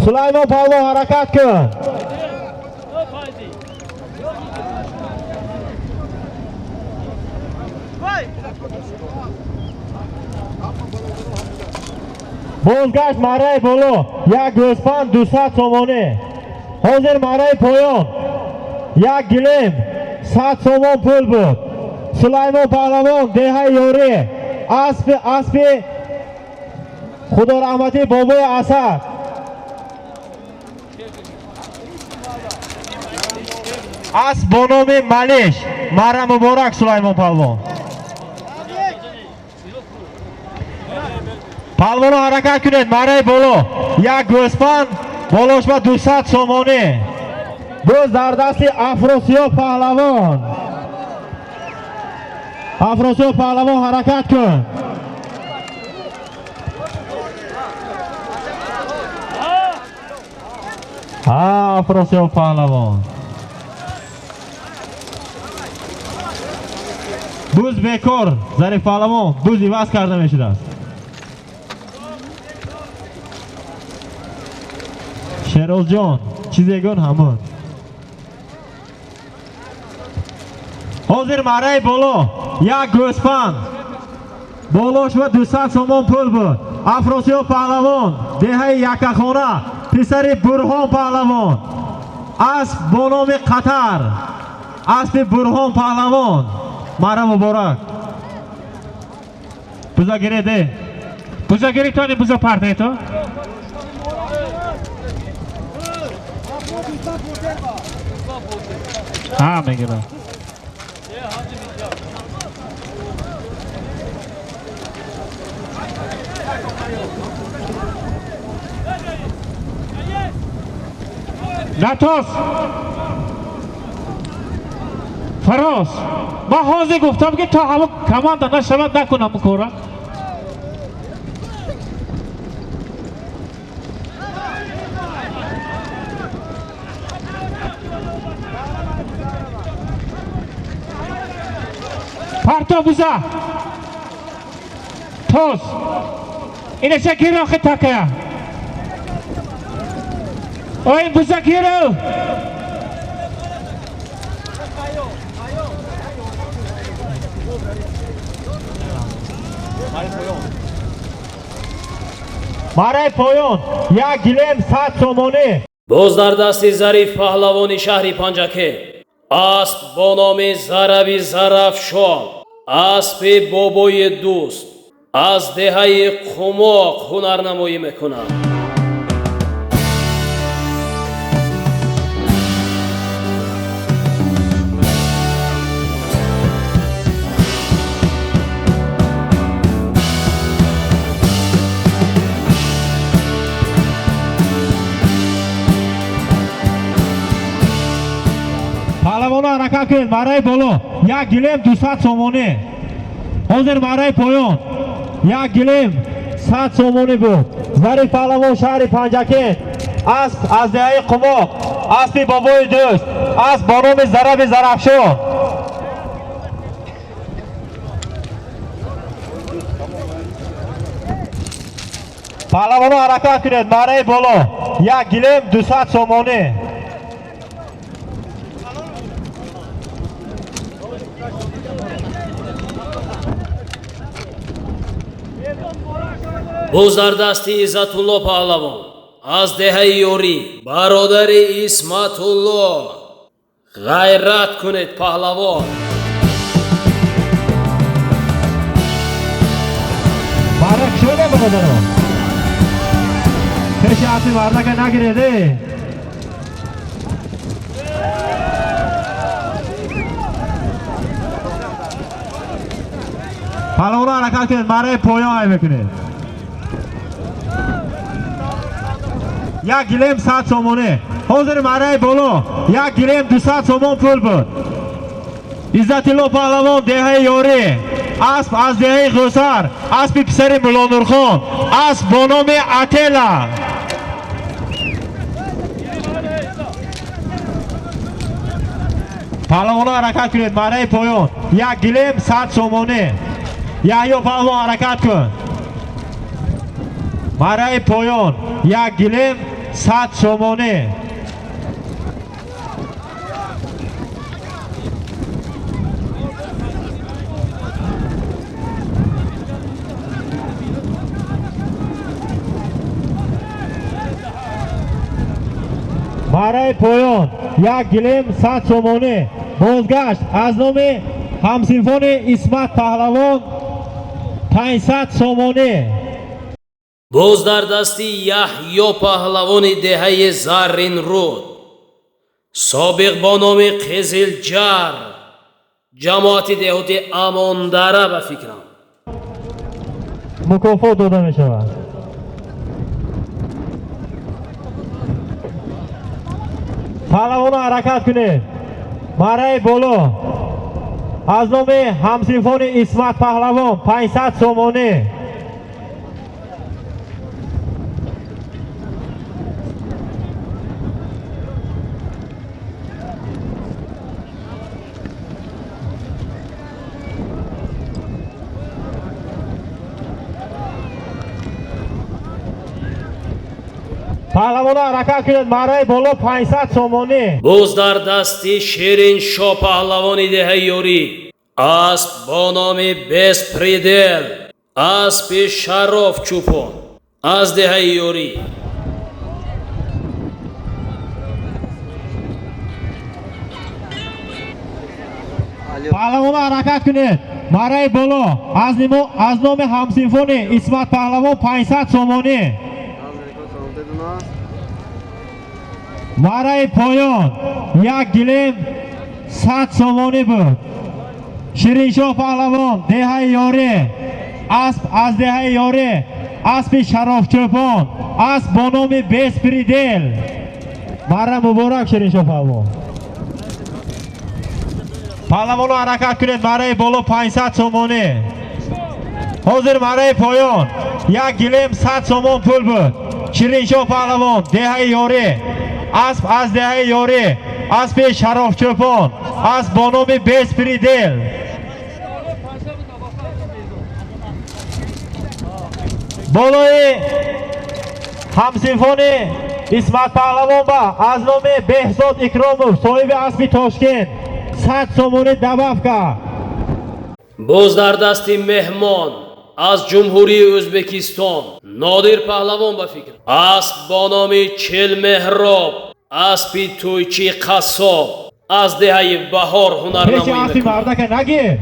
Sulaymon pahlavon harakat kun. Bozgasht maray bolo. Yak go'span 200 somoni. Hozir maray poyon. Yak gilem 100 somon pul بود. Sulaymon pahlavon dehai yori. Aspi Xudo rahmati boboy Asad. Asp bo nomi Malish. Marra muborak Sulaymon pahlavon. Pahlavon harakat kuned. Maray bolo. Yak go'span boloshma 200 somoni. Buz dardasti Afrosiyob pahlavon. Afrosiyob pahlavon harakat kun. Afrosiyob pahlavon. Buz bekor. Zarif pahlavon buz ivaz kardam eshidasiz. Sheroljon chizegon hamon. Hozir maray bolo. Yak go'span bolosh va 200 somon pul بود. Afrosiyob pahlavon dehai Yakaxona pisari Burhon pahlavon. Asp bo nomi Qatar. Aspi Burhon pahlavon. Marra muborak. Buza girede. Buza giritoni buza parteto. Ha megera. Natos Faros من حاضر گفتم که تا همه کمانده نشود نکنم کورا پرتا بوزا توز اینه چه گیرو خیلی تاکه اوی بوزا گیرو برای پایان یک گلیم 100 سومانی. باز در دست ظریف پهلوانی شهری پنجکه اسب با نام ضربی ظرفشان، اسب بابای دوست از دهه قماق هنرنمایی میکنند. پهلوانا حرکت کنید برای بالا یک گلیم 200 سومانی. حاضر برای پایان یک گلیم 100 سومانی بود. ظریف پهلوان شهر پنجکه اسب از دهه قماق، اسب بابای دوست، اسب با نام ضرب ظرفشان. پهلوانا حرکت کنید برای بالا یک گلیم 200 سومانی. باز در دست عزتالله پهلوان از دهه یوری برادر اسمتالله غیرت کنید پهلوان. برک شده برادران پیش حتی بردک نگیرده. پهلوان حرکت کنید برای پایان های بکنید. یک گلیم 100 سومانی. حاضر برای بالا یک گلیم 200 سومون پول بود. عزتالله پهلوان دهه یاری، اسب از دهه غوسر، اسب پسر مولا نورخان، اسب با نام اتیلا. پهلوانا حرکت کنید برای پایان یک گلیم 100 سومانی. یحیی پهلوان حرکت کن برای پایان یک گلیم 100 سومانی. برای پایان یک گلیم 100 سومانی. بازگشت از نام همسیفان اسمت پهلوان 500 سومانی. باز در دستی یحیی پهلوان دهه زرین رود سابق با نام قزلجر جماعت دهات اماندره به فکرم مکافات داده می شود. پهلوانا حرکت کنید برای بالا از نام همسیفان اسمت پهلوان 500 سومانی. پهلوانا حرکت کنید برای بالا 500 سومانی. باز در دستی شیرین شاه پهلوان دهه یوری اسب با نام بسپریدل، اسب شراف چوپان از دهه یوری. پهلوانا حرکت کنید برای بالا از نام همسیفان اسمت پهلوان 500 سومانی. برای پایان یک گلیم 100 سومانی بود. شیرین شاه پهلوان دهه یاری، اسب از دهه یاری، اسب شراف چوپان، اسب با نام بسپریدل. برای مبارک شیرین شاه پهلوان. پهلوانا حرکت کنید برای بالا 500 سومانی. حاضر برای پایان یک گلیم 100 سومان پول بود. شیرین شاه پهلوان دهه یاری، اسب از دهه یاری، اسب شراف چوپان، اسب با نام بسپریدل. بالای همسیفان اسمت پهلوان با از نام بهزاد اکرامov صاحب اسب تاشکند 100 سومانی دبف کرد. боз дар дасти меҳмон аз ҷумҳурии Ӯзбекистон Нодир Паҳлавон ба фикр. Асп бо номи Челмеҳроб, аспи тӯйчи қассоб аз деҳаи Баҳор ҳунарнамоӣ пеши аспи мардака нагир.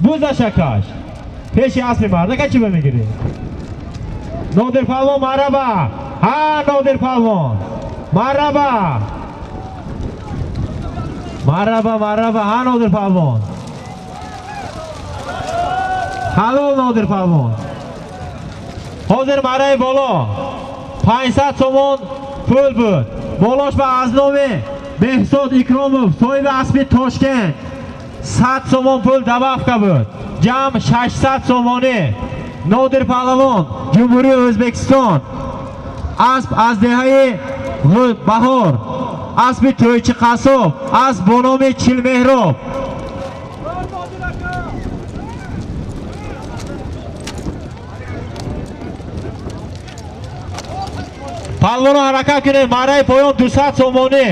Бузашакаш. пеши аспи мардака чӣ мегирӣ? Нодир Паҳлавон мараба. Ҳа, Нодир Паҳлавон. Мараба. Мараба, ҳа Нодир Паҳлавон. Халол Нодир Паҳлавон. Ҳозир мараи боло 500 сомон пул буд. Болош ба азноми Беҳзод Икромов, соҳиби аспи Тошкент 100 сомон пул добавка буд. Ҷамъ 600 сомонӣ. Нодир Паҳлавон, Ҷумҳурии Ӯзбекистон. Асп аз деҳаи Баҳор, аспи тӯйчи қассоб, асп бо номи Челмеҳроб. Паҳлавоно ҳаракат кунед. Мараи поён 200 сомонӣ.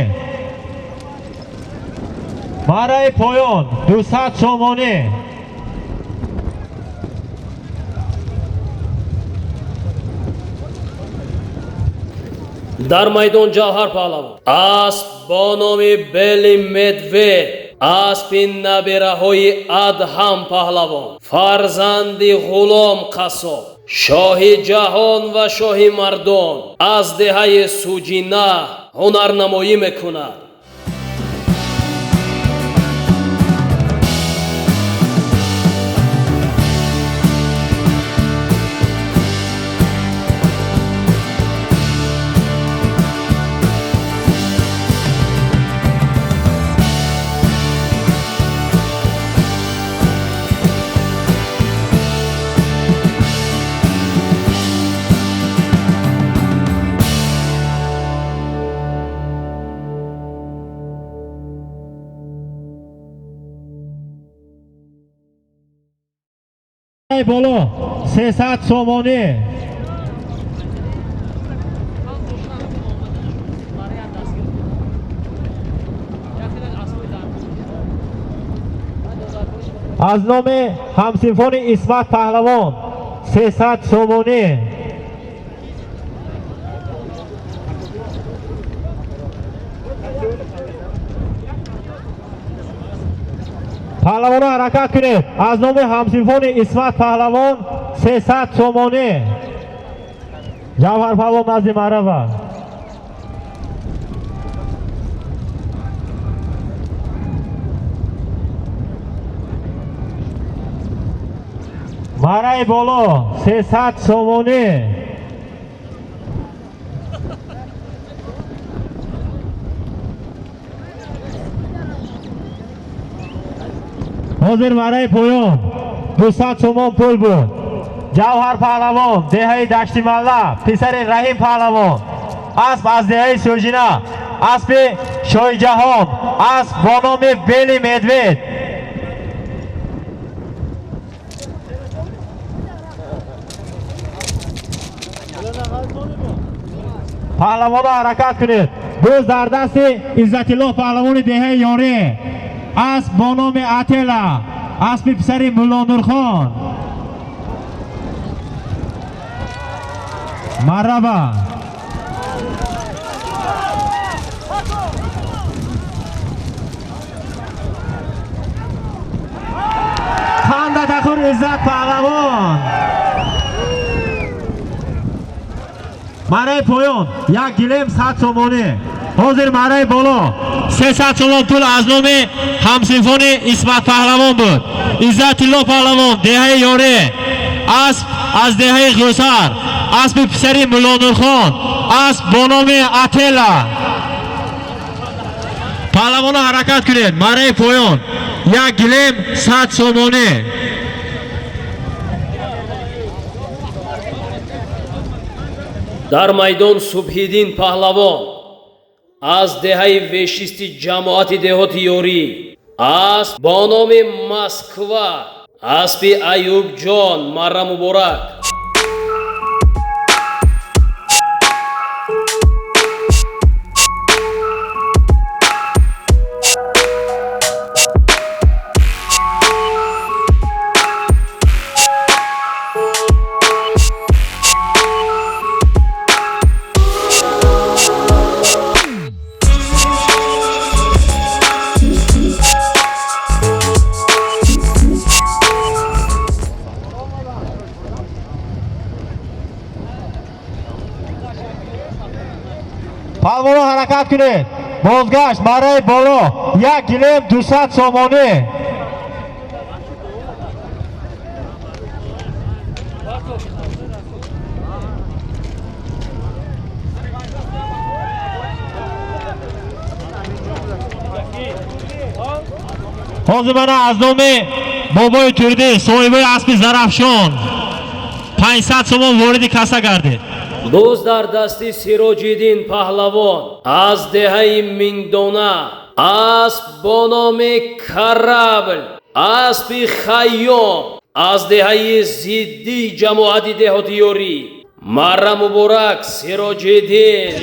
Мараи поён 200 сомонӣ. дар майдон Ҷавҳар Паҳлавон. Асп бо номи Бели Медвед, аспи набераҳои Адҳам Паҳлавон, фарзанди Ғулом Қассоб, шоҳи ҷаҳон ва шоҳи мардон аз деҳаи Суҷина ҳунарнамоӣ мекунад. Боло 300 сомонӣ. аз номи ҳамсинфони Исмат Паҳлавон 300 сомонӣ. Паҳлавоно ҳаракат кунед. аз номи ҳамсинфони Исмат Паҳлавон 300 сомонӣ. Ҷавҳар Паҳлавон назди марава. мараи боло 300 сомонӣ. ҳозир мараи поён 200 сомон пул буд. Ҷавҳар Паҳлавон, деҳаи Дашти Малла, писари Раҳим Паҳлавон. Асп аз деҳаи Сӯҷина, аспи Шоҳи ҷаҳон, асп бо номи Бели Медвед. Паҳлавоно ҳаракат кунед. Боз дар дасти Иззатиллоҳ Паҳлавони деҳаи Ёре, اسب با نام اتلا، اسب پسر ملا نورخان. مرحبا. خانده تخور عزت پهلوان. مرای پایان یک گلیم 100 سومانه. حاضر مرای بالا 300 سومان پول از نام همسیمفونی اسمت پهلوان بود. عزت الله پهلوان دهه یاره، اسب از دهه غوسر، اسب پسری ملا نورخان، اسب با نام اتلا. پهلوان حرکت کنید. مرای پایان یک گلیم 100 سومانه. در میدان صبحیدین پهلوان از دهه وشیستی جماعت دهات یوری اسب با نام مسکوا، اسب ایوب جان مرا مبارک. پالوان حرکت کنید. بازگشت برای بالا 1 گلیم 200 سامانی. حاضر من از نام بابای تردی صاحب اسب زرافشان 500 سوم وارد کاسه گردید. дуз дар дасти Сироҷиддин паҳлавон аз деҳаи Мингдона асп бо номи Карабл, аспи Хайём аз деҳаи Зидди ҷамоати деҳотиёрӣ. Марра муборак Сироҷиддин.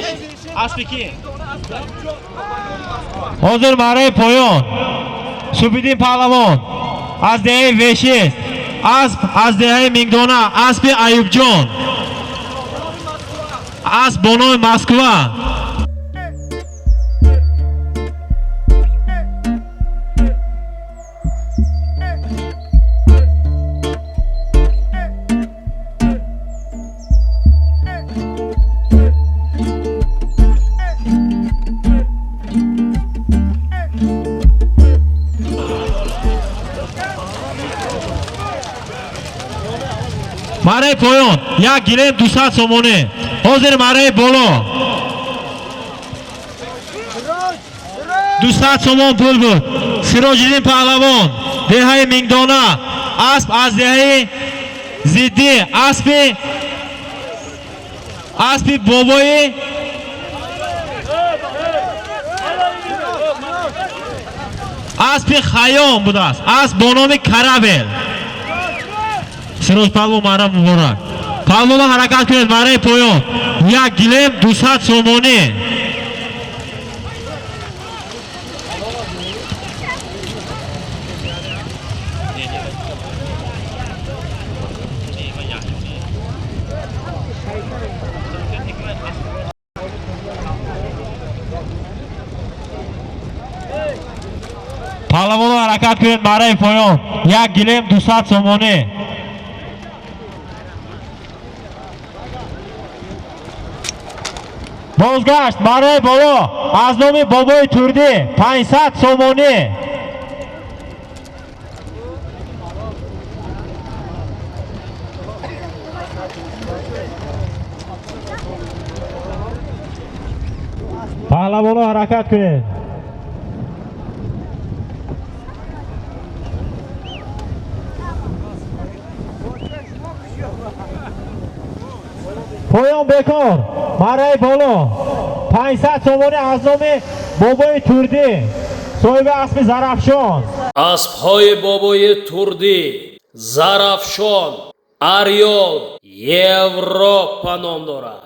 اسب کی؟ حاضر برای پایان سوبیدین پهلوان از دهه وشیست. اسب از دهه مینگدونه اسب ایوب جان اسب بانوی مسکوه. برای پایان 1 گلیم 200 سامانه. حاضر برای بالا 200 سامان پول بود. سیراج‌الدین پهلوان دهه مینگدانه اسب از دهه زیدی اسب بابای اسب خیام بوده است. اسب با نام کرابل. سیروج پهلوان مرا مبارک. پهلوان حرکت کنید برای پایان 1 گلیم 200 سامانه. پهلوان حرکت کنید برای پایان 1 گلیم 200 سامانه. بازگشت برای بالا از نام بابای تردی 500 سامانه. پهلوانا حرکت کنید. پایان بکار برای بالا 500 سامانه از نام بابای تردی صاحب اسب زرافشان. اسب‌های بابای تردی زرافشان اریول یوروپا نام دارد.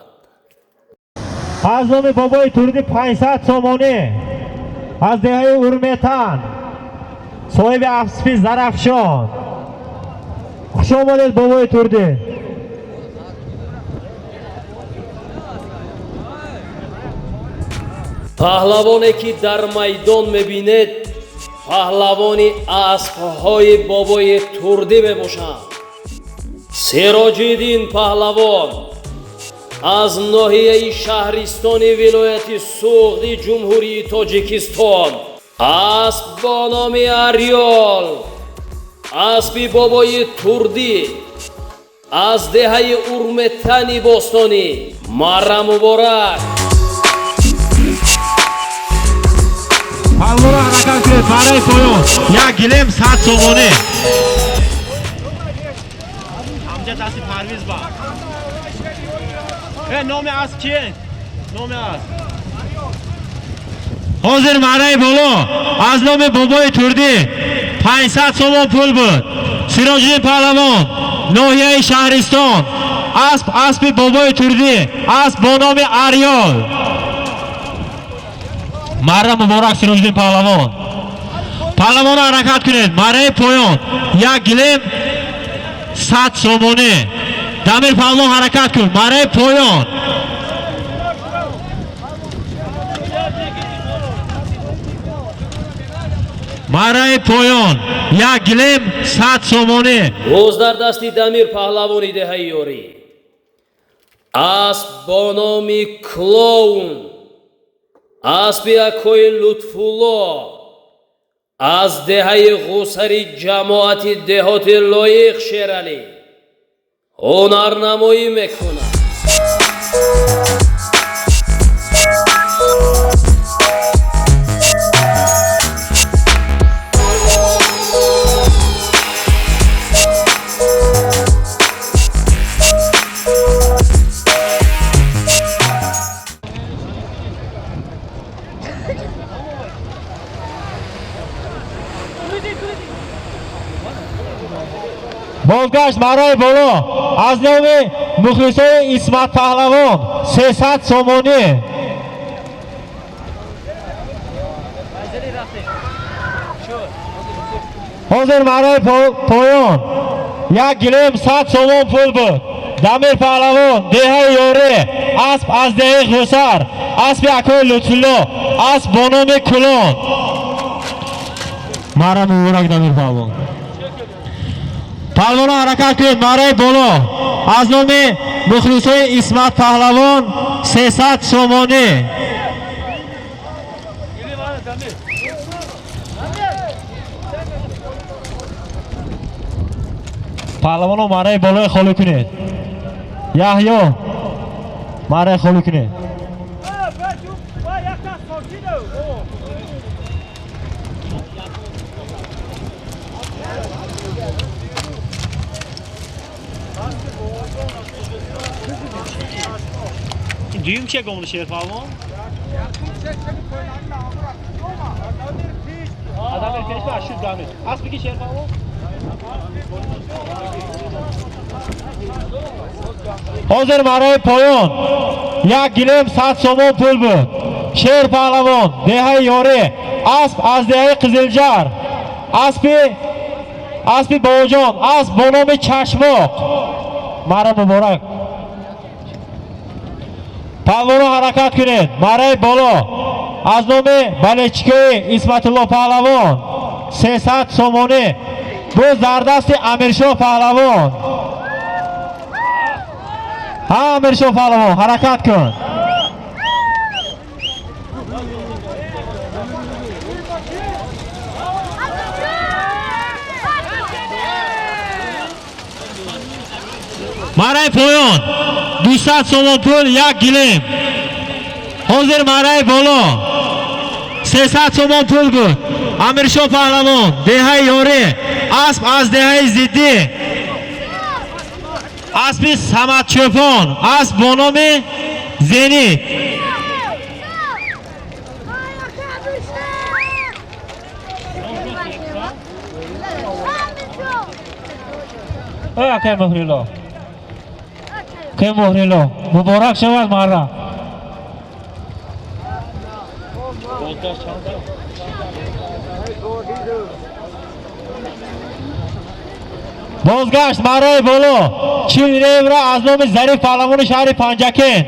از نام بابای تردی 500 سامانه از دهه اورمتن صاحب اسب زرافشان. خوش آمدید بابای تردی. پهلوانه که در میدان میبینید پهلوانی اسب‌های بابای تردی میباشند. سیراج‌الدین پهلوان از ناحیه شهرستان ولایت سوغدی جمهوری تاجیکستان اسب با نام اریال اسب بابای تردی از دهه اورمتن باستانی. مرا مبارک. پهلوان حرکت کنید برای پایان 1 گلیم 100 سامانه. همجا دستی پرویز با نام از کیه؟ نام از حاضر برای بالا از نام بابای تردی 500 سامان پول بود. سیراج‌الدین پهلوان ناحیه شهرستان اسب بابای تردی اسب با نام اریال. مرا مبارک سیراج‌الدین پهلوان. پهلوان حرکت کنید برای پایان 1 گلیم 100 سامانه. دمیر پهلوان حرکت کن برای پایان. برای پایان 1 گلیم 100 سامانه. روز در دستی دمیر پهلوانی دهه یاری اسب با نام کلون اسبی اکوی لطفولو از دههای غوسری جماعت دهات لایق شیرالی هنرنمایی میکنه. بازگشت برای بالا از نام مخلصای اسمت پهلوان 300 سومانی. حاضر برای پایان یک گلیم 100 سومون پول بود. دمیر پهلوان دهه یاره اسب از دهه غوسر اسب اکوی لطفالله اسب بانام کلان. مرا مبارک دمیر پهلوان. پهلوان حرکت کنید برای بالا از نام مخلصای اسمت پهلوان 300 سومانی. پهلوان برای بالا خالی کنید. یحیی برای خالی کنید. Düğüm çek onu şerif abi. Adam erkeği var şu damir. Az bir şerif abi. حاضر برای پایان یک گلیم 100 سومون پول بود. شیر پهلوان دهه یاره اسب از دهه قزلجر اسب باجان اسب با نام چشماق. مرا مبارک. پهلوان حرکت کنید برای بالا از نام بلچکی اسمت الله پهلوان 300 سومانی. باز در دست امیرشاه پهلوان. ها امیرشاه پهلوان حرکت کن. برای پایان 200 سومون پول یک گلیم. حاضر برای بالا 300 سومون پول بود. امیرشاه پهلوان دهه یاره اسب از دهه زدی اسب سمت چوپان اسب با نام زینی. که مهریلا که مهریلا مبارک شود مرا. بازگشت برای بالا چین ریو را از نام ظریف پهلوان شهر پنجکین